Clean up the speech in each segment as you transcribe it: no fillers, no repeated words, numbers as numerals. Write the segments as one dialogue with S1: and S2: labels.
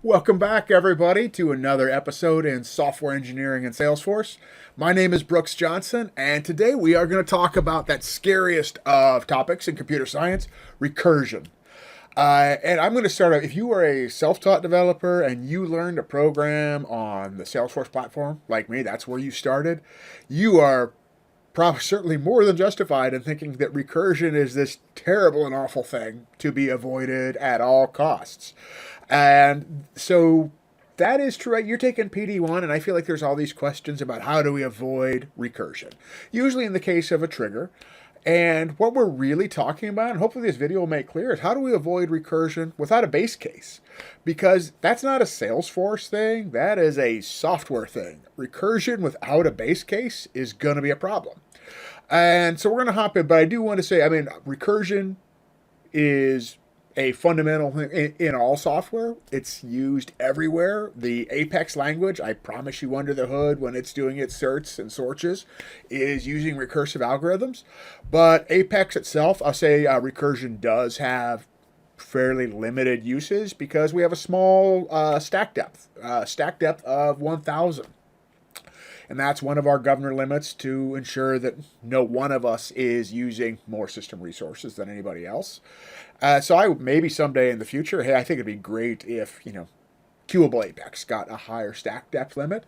S1: Welcome back, everybody, to another episode in Software Engineering and Salesforce. My name is Brooks Johnson, and today we are going to talk about that scariest of topics in computer science, recursion. And I'm going to start out, if you are a self-taught developer and you learned a program on the Salesforce platform, like me, that's where you started, you are probably certainly more than justified in thinking that recursion is this terrible and awful thing to be avoided at all costs. And so that is true. Right? You're taking PD1, and I feel like there's all these questions about how do we avoid recursion, usually in the case of a trigger. And what we're really talking about, and hopefully this video will make clear, is how do we avoid recursion without a base case? Because that's not a Salesforce thing, that is a software thing. Recursion without a base case is going to be a problem. And so we're going to hop in, but I do want to say, recursion is a fundamental thing in all software. It's used everywhere. The Apex language, I promise you under the hood when it's doing its certs and sorts, is using recursive algorithms. But Apex itself, I'll say recursion does have fairly limited uses because we have a small stack depth of 1,000. And that's one of our governor limits to ensure that no one of us is using more system resources than anybody else. So maybe someday in the future, hey, I think it'd be great if, Queuable Apex got a higher stack depth limit.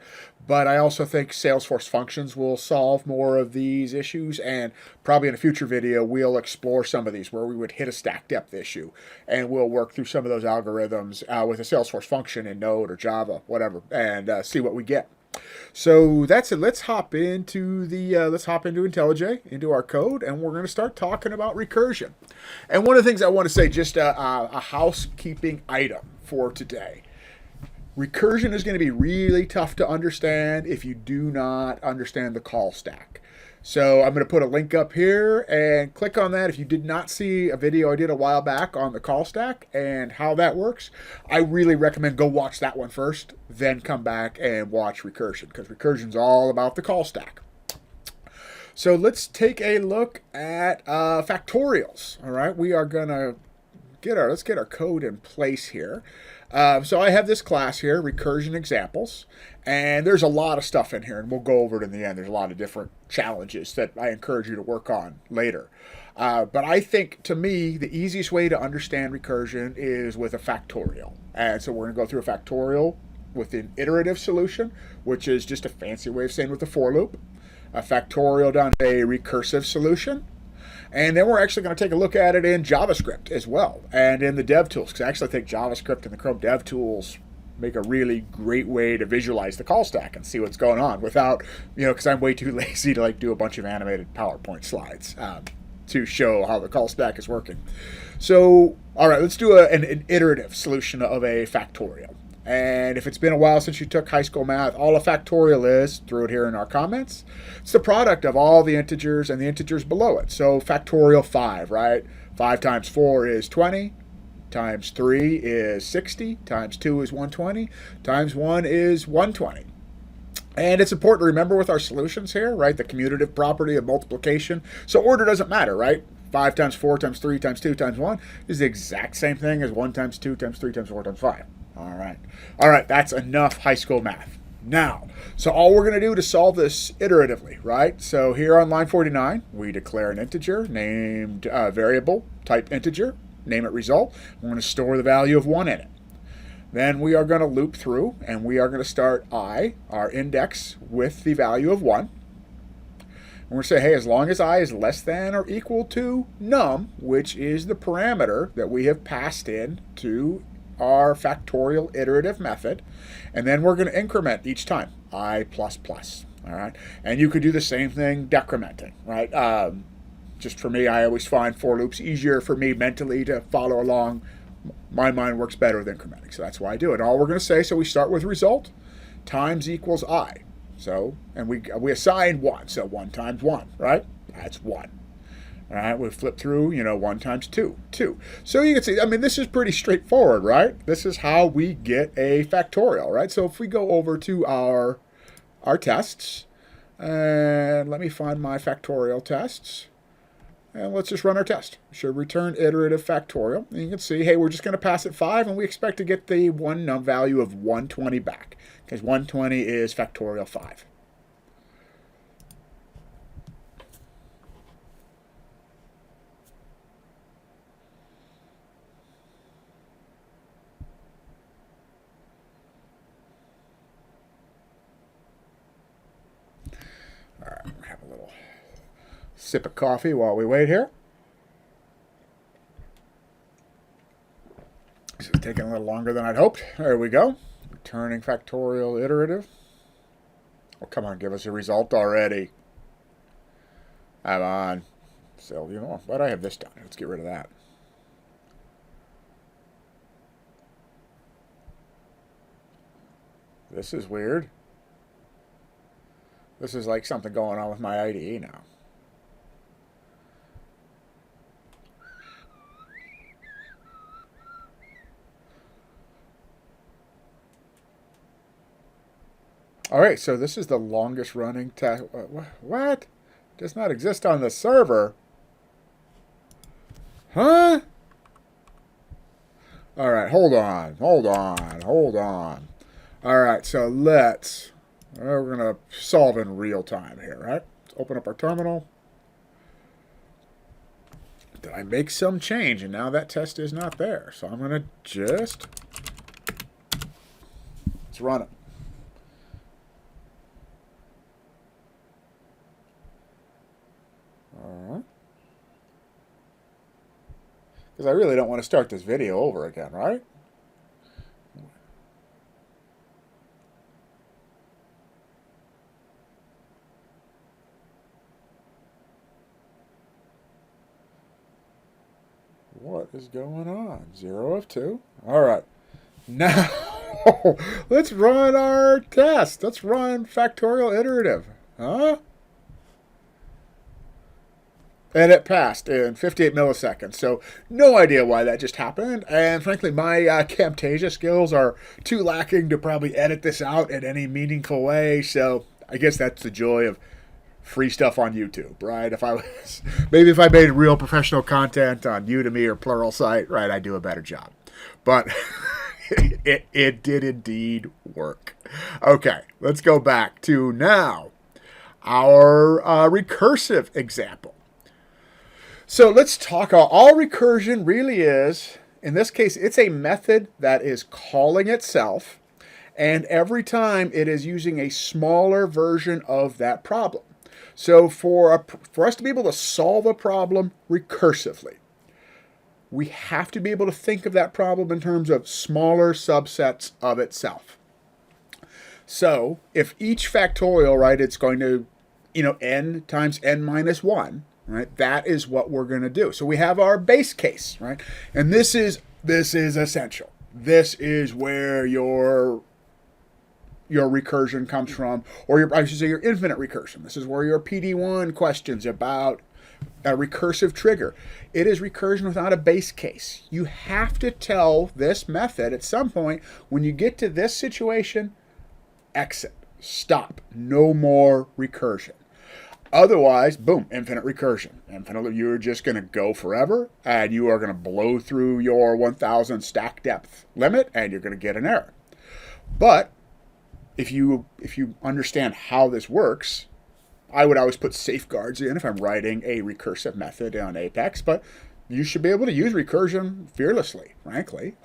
S1: But I also think Salesforce functions will solve more of these issues. And probably in a future video, we'll explore some of these where we would hit a stack depth issue. And we'll work through some of those algorithms with a Salesforce function in Node or Java, whatever, and see what we get. So that's it. Let's hop into IntelliJ, into our code, and we're going to start talking about recursion. And one of the things I want to say, just a housekeeping item for today. Recursion is going to be really tough to understand if you do not understand the call stack. So I'm going to put a link up here and click on that. If you did not see a video I did a while back on the call stack and how that works, I really recommend go watch that one first, then come back and watch recursion, because recursion is all about the call stack. So let's take a look at factorials. All right, we are going to let's get our code in place here. So I have this class here, Recursion Examples, and there's a lot of stuff in here, and we'll go over it in the end. There's a lot of different challenges that I encourage you to work on later. But I think, to me, the easiest way to understand recursion is with a factorial. And so we're going to go through a factorial with an iterative solution, which is just a fancy way of saying with a for loop. A factorial down to a recursive solution. And then we're actually going to take a look at it in JavaScript as well, and in the dev tools, because I actually think JavaScript and the Chrome dev tools make a really great way to visualize the call stack and see what's going on without, because I'm way too lazy to do a bunch of animated PowerPoint slides to show how the call stack is working. So, all right, let's do an iterative solution of a factorial. And if it's been a while since you took high school math, all a factorial is, through it here in our comments, it's the product of all the integers and the integers below it. So factorial 5, right? 5 times 4 is 20, times 3 is 60, times 2 is 120, times 1 is 120. And it's important to remember with our solutions here, right, the commutative property of multiplication. So order doesn't matter, right? 5 times 4 times 3 times 2 times 1 is the exact same thing as 1 times 2 times 3 times 4 times 5. All right, that's enough high school math. Now, so all we're going to do to solve this iteratively, right? So here on line 49, we declare an integer named variable, type integer, name it result. We're going to store the value of 1 in it. Then we are going to loop through, and we are going to start I, our index, with the value of 1. And we're going to say, hey, as long as I is less than or equal to num, which is the parameter that we have passed in to our factorial iterative method, and then we're going to increment each time I++. All right, and you could do the same thing decrementing, right? Just for me, I always find for loops easier for me mentally to follow along. My mind works better with incrementing, so that's why I do it. All we're going to say, so we start with result times equals I. So, and we assign 1, so 1 times 1, right? That's 1. All right, we flip through, 1 times 2, 2. So you can see, this is pretty straightforward, right? This is how we get a factorial, right? So if we go over to our tests, and let me find my factorial tests. And let's just run our test. It should return iterative factorial. And you can see, hey, we're just going to pass it 5, and we expect to get the one value of 120 back, because 120 is factorial 5. All right, I'm going to have a little sip of coffee while we wait here. This is taking a little longer than I'd hoped. There we go. Returning factorial iterative. Oh, come on, give us a result already. Come on. So, you know, why do I have this done? Let's get rid of that. This is weird. This is like something going on with my IDE now. All right, so this is the longest running test. What? Does not exist on the server. Huh? All right, hold on. All right, so we're going to solve in real time here, right? Let's open up our terminal. Did I make some change? And now that test is not there. So I'm going to let's run it. Because I really don't want to start this video over again, right? What is going on? 0 of 2. All right. Now, let's run our test. Let's run factorial iterative. Huh? And it passed in 58 milliseconds. So no idea why that just happened. And frankly, my Camtasia skills are too lacking to probably edit this out in any meaningful way. So I guess that's the joy of free stuff on YouTube, right? If I made real professional content on Udemy or Pluralsight, right, I'd do a better job. But it did indeed work. Okay, let's go back to now our recursive example. So let's talk. All recursion really is, in this case, it's a method that is calling itself, and every time it is using a smaller version of that problem. So for us to be able to solve a problem recursively, we have to be able to think of that problem in terms of smaller subsets of itself. So if each factorial, right, it's going to, n times n minus 1, right? That is what we're going to do. So we have our base case, right? And this is essential. This is where your recursion comes from, or your infinite recursion. This is where your PD1 questions about a recursive trigger. It is recursion without a base case. You have to tell this method at some point, when you get to this situation, exit, stop, no more recursion. Otherwise, boom, infinite recursion. You're just going to go forever, and you are going to blow through your 1000 stack depth limit, and you're going to get an error. But if you understand how this works, I would always put safeguards in if I'm writing a recursive method on Apex, but you should be able to use recursion fearlessly, frankly.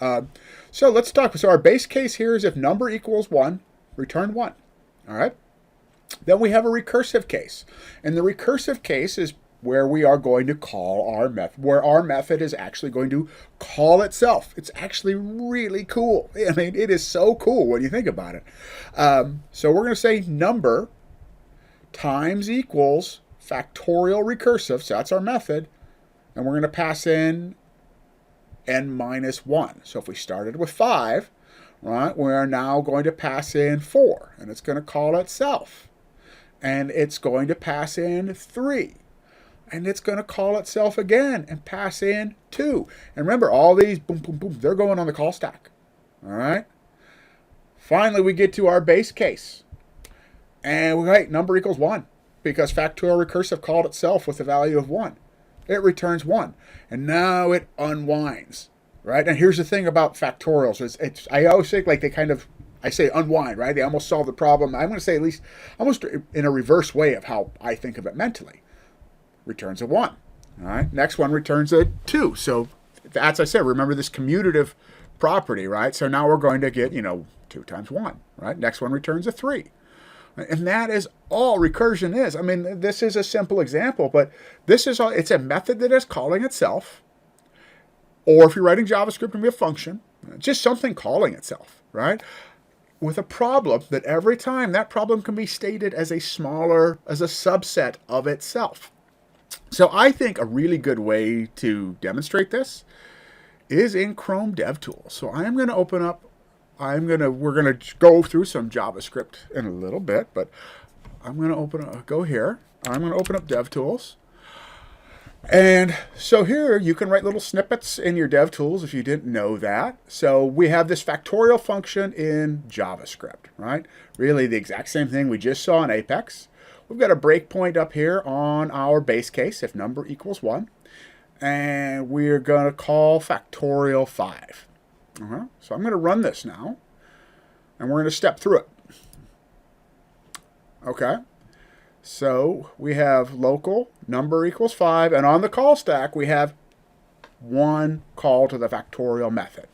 S1: So let's talk. So our base case here is if number equals 1, return 1. All right. Then we have a recursive case. And the recursive case is where we are going to call our method, where our method is actually going to call itself. It's actually really cool. I mean, it is so cool when you think about it. So we're going to say number times equals factorial recursive. So that's our method. And we're going to pass in n minus 1. So if we started with 5, right, we are now going to pass in 4. And it's going to call itself. And it's going to pass in 3. And it's going to call itself again and pass in 2. And remember, all these, boom, boom, boom, they're going on the call stack. All right? Finally, we get to our base case. And we write number equals 1 because factorial recursive called itself with a value of 1. it returns 1. And now it unwinds, right? And here's the thing about factorials. I always think like I say unwind, right? They almost solve the problem. I'm going to say at least almost in a reverse way of how I think of it mentally. Returns a 1. All right. Next one returns a 2. So as I said, remember this commutative property, right? So now we're going to get, 2 times 1, right? Next one returns a 3. And that is all recursion is. I mean, this is a simple example, but this is all. It's a method that is calling itself. Or if you're writing JavaScript, it can be a function. Just something calling itself, right? With a problem that every time that problem can be stated as a subset of itself. So I think a really good way to demonstrate this is in Chrome DevTools. So I am going to open up, we're going to go through some JavaScript in a little bit, but I'm going to go here. I'm going to open up DevTools. And so here you can write little snippets in your DevTools if you didn't know that. So we have this factorial function in JavaScript, right? Really the exact same thing we just saw in Apex. We've got a breakpoint up here on our base case if number equals 1. And we're going to call factorial 5. So I'm going to run this now. And we're going to step through it. Okay. So we have local number equals 5. And on the call stack, we have 1 call to the factorial method.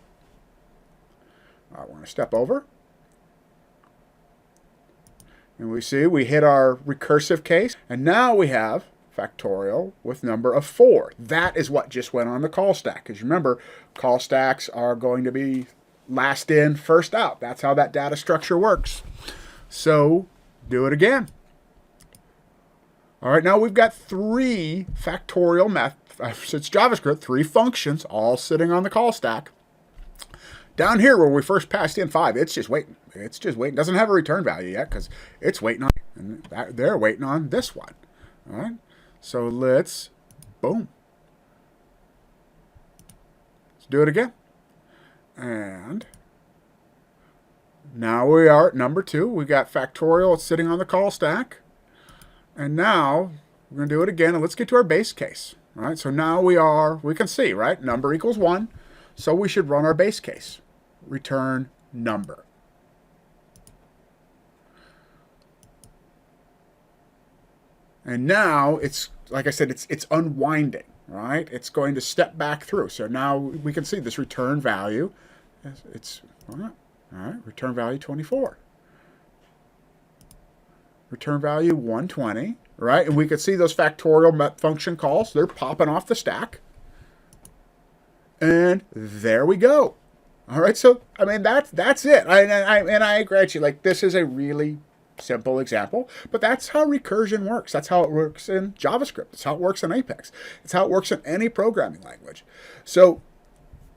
S1: All right, we're going to step over. And we see we hit our recursive case. And now we have factorial with number of 4. That is what just went on the call stack. Because remember, call stacks are going to be last in, first out. That's how that data structure works. So do it again. All right, now we've got 3 factorial methods. It's JavaScript, 3 functions all sitting on the call stack. Down here where we first passed in 5, it's just waiting. It's just waiting. Doesn't have a return value yet because it's waiting on, and they're waiting on this one. All right. So let's do it again. And now we are at number 2. We got factorial sitting on the call stack. And now we're going to do it again. And let's get to our base case. All right. So now we can see, right? Number equals 1. So we should run our base case. Return number. And now it's, like I said, it's unwinding, right? It's going to step back through. So now we can see this return value. It's, all right, return value 24. Return value 120, right? And we can see those factorial function calls. They're popping off the stack. And there we go. All right, so, I mean, that's it. And I agree with you. Like, this is a really simple example, but that's how recursion works. That's how it works in JavaScript. It's how it works in Apex. It's how it works in any programming language. So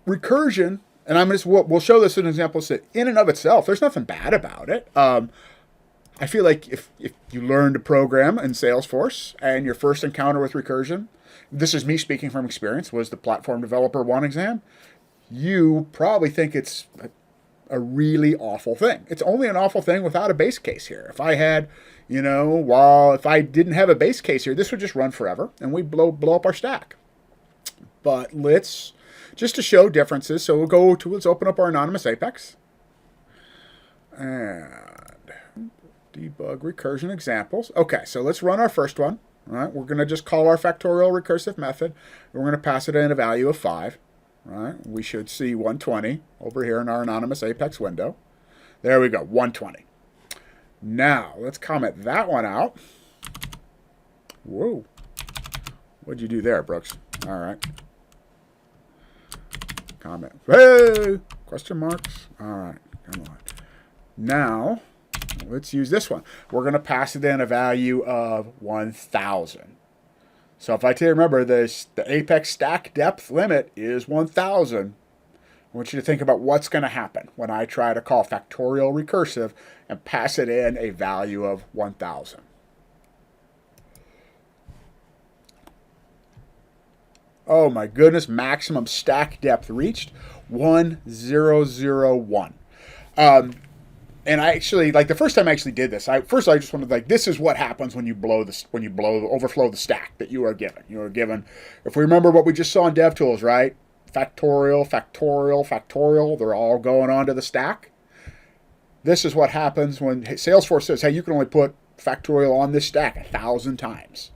S1: recursion, and we'll show this in an example, so in and of itself, there's nothing bad about it. I feel like if you learn to program in Salesforce and your first encounter with recursion, this is me speaking from experience, was the Platform Developer 1 exam, you probably think it's a really awful thing. It's only an awful thing without a base case here. If I had, if I didn't have a base case here, this would just run forever and we'd blow up our stack. But just to show differences, so let's open up our anonymous Apex. And debug recursion examples. Okay, so let's run our first one. All right, we're going to just call our factorial recursive method. We're going to pass it in a value of 5. Right, we should see 120 over here in our anonymous Apex window. There we go, 120. Now, let's comment that one out. Whoa. What'd you do there, Brooks? All right. Comment. Hey! Question marks. All right, come on. Now, let's use this one. We're going to pass it in a value of 1,000. So if I remember this, the Apex stack depth limit is 1,000. I want you to think about what's going to happen when I try to call factorial recursive and pass it in a value of 1,000. Oh my goodness, maximum stack depth reached, 1001. And I actually, like the first time I actually did this, I just wanted, like, this is what happens when you overflow the stack that you are given. You are given, if we remember what we just saw in DevTools, right? Factorial, factorial, factorial, they're all going onto the stack. This is what happens when Salesforce says, hey, you can only put factorial on this stack 1,000 times.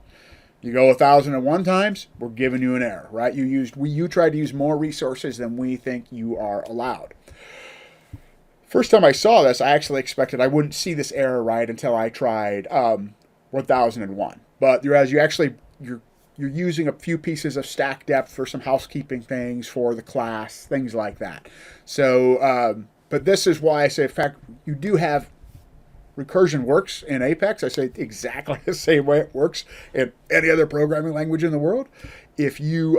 S1: You go 1,001 times, we're giving you an error, right? You tried to use more resources than we think you are allowed. First time I saw this, I actually expected I wouldn't see this error right until I tried 1,001. But you're using a few pieces of stack depth for some housekeeping things for the class, things like that. So, but this is why I say, in fact, you do have recursion works in Apex. I say exactly the same way it works in any other programming language in the world. If you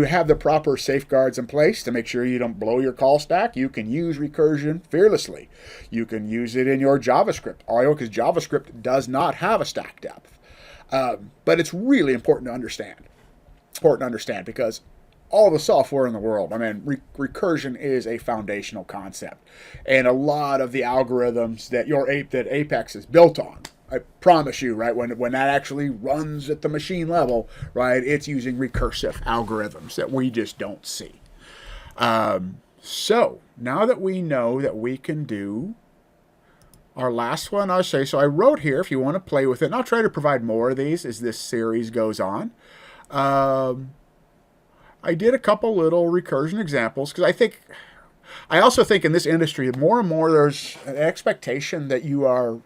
S1: have the proper safeguards in place to make sure you don't blow your call stack, you can use recursion fearlessly. You can use it in your JavaScript, because JavaScript does not have a stack depth. But it's really important to understand. Because all the software in the world, I mean, recursion is a foundational concept. And a lot of the algorithms that Apex is built on, I promise you, right, when that actually runs at the machine level, right, it's using recursive algorithms that we just don't see. So now that we know that we can do our last one, I'll say, so I wrote here, if you want to play with it, and I'll try to provide more of these as this series goes on. I did a couple little recursion examples because I also think in this industry, more and more there's an expectation that you are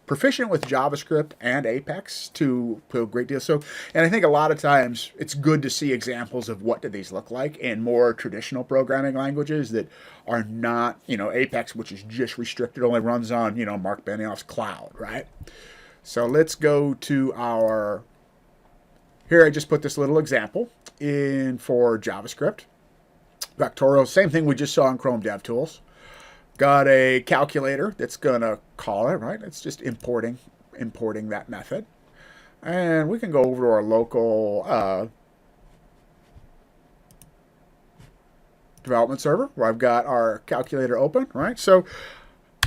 S1: proficient with JavaScript and Apex to a great deal. So, and I think a lot of times it's good to see examples of what do these look like in more traditional programming languages that are not, Apex, which is just restricted, only runs on, Mark Benioff's cloud, right? So let's go to here I just put this little example in for JavaScript. Factorial, same thing we just saw in Chrome DevTools. Got a calculator that's going to call it, right? It's just importing that method. And we can go over to our local development server where I've got our calculator open, right? So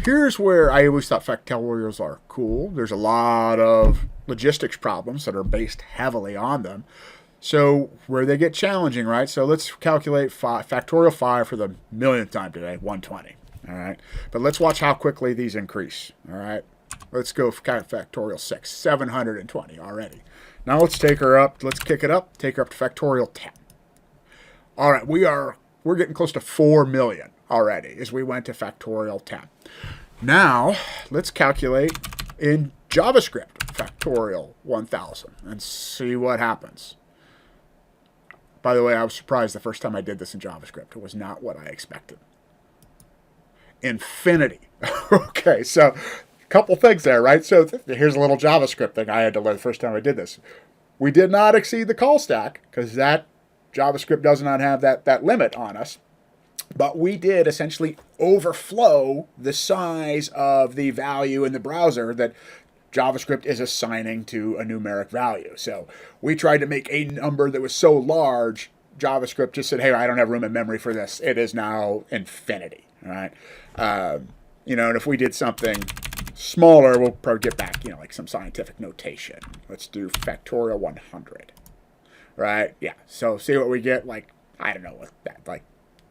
S1: here's where I always thought factorials are cool. There's a lot of logistics problems that are based heavily on them. So where they get challenging, right? So let's calculate factorial 5 for the millionth time today, 120. All right, but let's watch how quickly these increase. All right, let's go factorial 6, 720 already. Now let's take her up. Let's kick it up. Take her up to factorial 10. All right, we're getting close to 4 million already as we went to factorial 10. Now let's calculate in JavaScript factorial 1000 and see what happens. By the way, I was surprised the first time I did this in JavaScript. It was not what I expected. Infinity. Okay, so a couple things there, right? So here's a little JavaScript thing I had to learn the first time I did this. We did not exceed the call stack because that JavaScript does not have that limit on us. But we did essentially overflow the size of the value in the browser that JavaScript is assigning to a numeric value. So we tried to make a number that was so large, JavaScript just said, hey, I don't have room in memory for this. It is now infinity, all right? And if we did something smaller, we'll probably get back, like some scientific notation. Let's do factorial 100, right? Yeah, so see what we get, like, I don't know what that, like,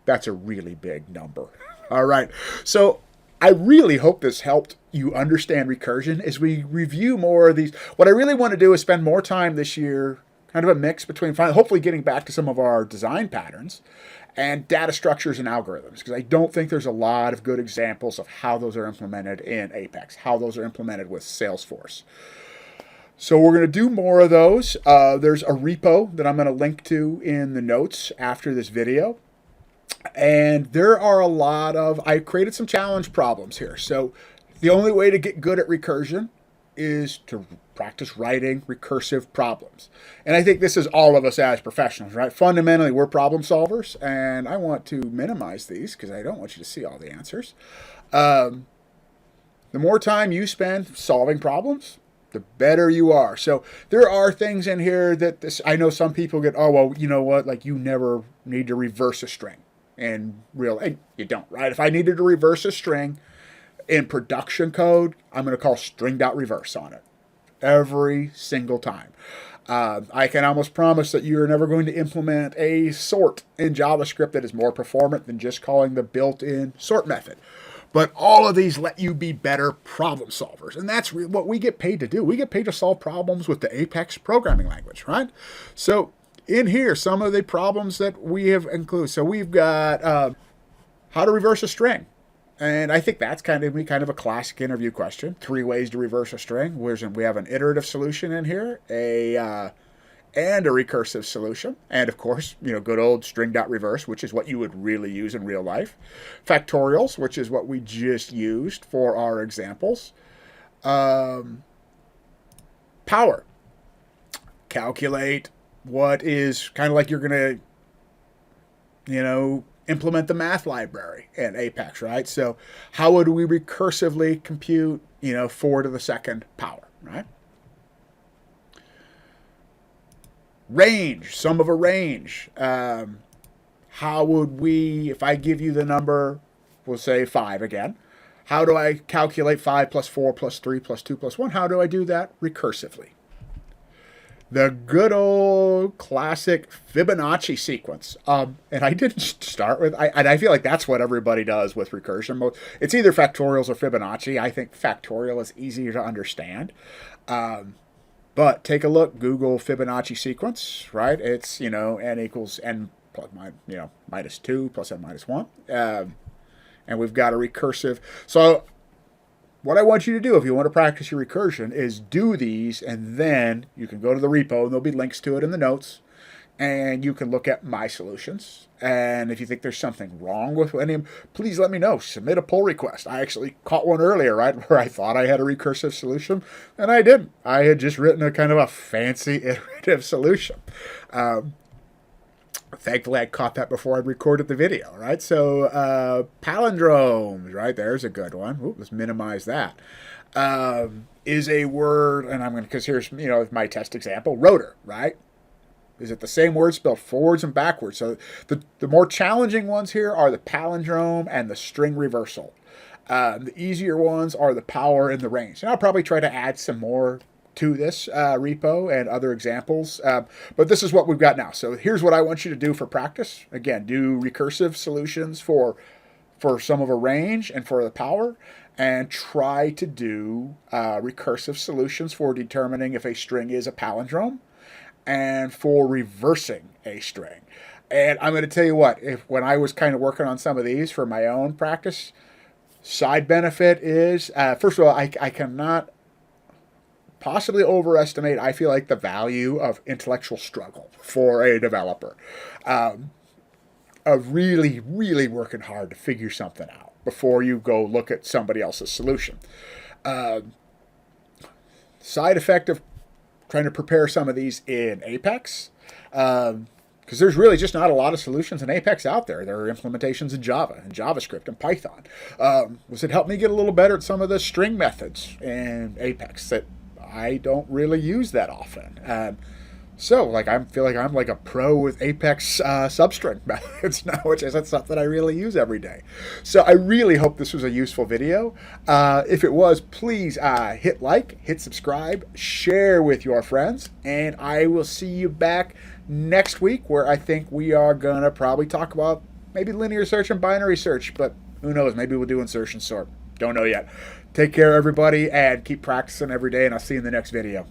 S1: that's a really big number. All right, so I really hope this helped you understand recursion as we review more of these. What I really want to do is spend more time this year, kind of a mix between hopefully getting back to some of our design patterns and data structures and algorithms, because I don't think there's a lot of good examples of how those are implemented in Apex, how those are implemented with Salesforce. So we're going to do more of those. There's a repo that I'm going to link to in the notes after this video. And there are I created some challenge problems here. So the only way to get good at recursion is to practice writing recursive problems. And I think this is all of us as professionals, right? Fundamentally, we're problem solvers, and I want to minimize these because I don't want you to see all the answers. The more time you spend solving problems, the better you are. So there are things in here that I know some people get, oh, well, you know what? Like, you never need to reverse a string. And you don't, right? If I needed to reverse a string, In production code, I'm going to call string.reverse on it every single time. I can almost promise that you're never going to implement a sort in JavaScript that is more performant than just calling the built-in sort method. But all of these let you be better problem solvers. And that's what we get paid to do. We get paid to solve problems with the Apex programming language, right? So in here, some of the problems that we have included. So we've got how to reverse a string. And I think that's kind of a classic interview question. 3 ways to reverse a string. We have an iterative solution in here, and a recursive solution. And of course, good old string.reverse, which is what you would really use in real life. Factorials, which is what we just used for our examples. Power. Calculate what is kind of like you're going to, implement the math library in Apex, right? So how would we recursively compute, 4 to the second power, right? Range, sum of a range. How would we, if I give you the number, we'll say 5 again, how do I calculate 5 plus 4 plus 3 plus 2 plus 1? How do I do that recursively? The good old classic Fibonacci sequence. And I didn't start with, I feel like that's what everybody does with recursion. It's either factorials or Fibonacci. I think factorial is easier to understand. But take a look, Google Fibonacci sequence, right? It's, n equals n plus, minus 2 plus n minus 1. And we've got a recursive. So what I want you to do if you want to practice your recursion is do these, and then you can go to the repo, and there'll be links to it in the notes, and you can look at my solutions. And if you think there's something wrong with any of them, please let me know. Submit a pull request. I actually caught one earlier, right, where I thought I had a recursive solution, and I didn't. I had just written a kind of a fancy iterative solution. Thankfully, I caught that before I recorded the video, right? So palindromes, right? There's a good one. Ooh, let's minimize that. Is a word, and I'm going to, because here's, my test example, rotor, right? Is it the same word spelled forwards and backwards? So the more challenging ones here are the palindrome and the string reversal. The easier ones are the power and the range. And I'll probably try to add some more to this repo and other examples. But this is what we've got now. So here's what I want you to do for practice. Again, do recursive solutions for some of a range and for the power, and try to do recursive solutions for determining if a string is a palindrome and for reversing a string. And I'm going to tell you what, when I was kind of working on some of these for my own practice, side benefit is, first of all, I cannot possibly overestimate, I feel like, the value of intellectual struggle for a developer. Of really, really working hard to figure something out before you go look at somebody else's solution. Side effect of trying to prepare some of these in Apex, because there's really just not a lot of solutions in Apex out there. There are implementations in Java and JavaScript and Python. Was it helped me get a little better at some of the string methods in Apex that I don't really use that often. So, I feel like I'm like a pro with Apex substring methods now, which is something I really use every day. So I really hope this was a useful video. If it was, please hit like, hit subscribe, share with your friends, and I will see you back next week, where I think we are going to probably talk about maybe linear search and binary search, but who knows, maybe we'll do insertion sort. Don't know yet. Take care, everybody, and keep practicing every day, and I'll see you in the next video.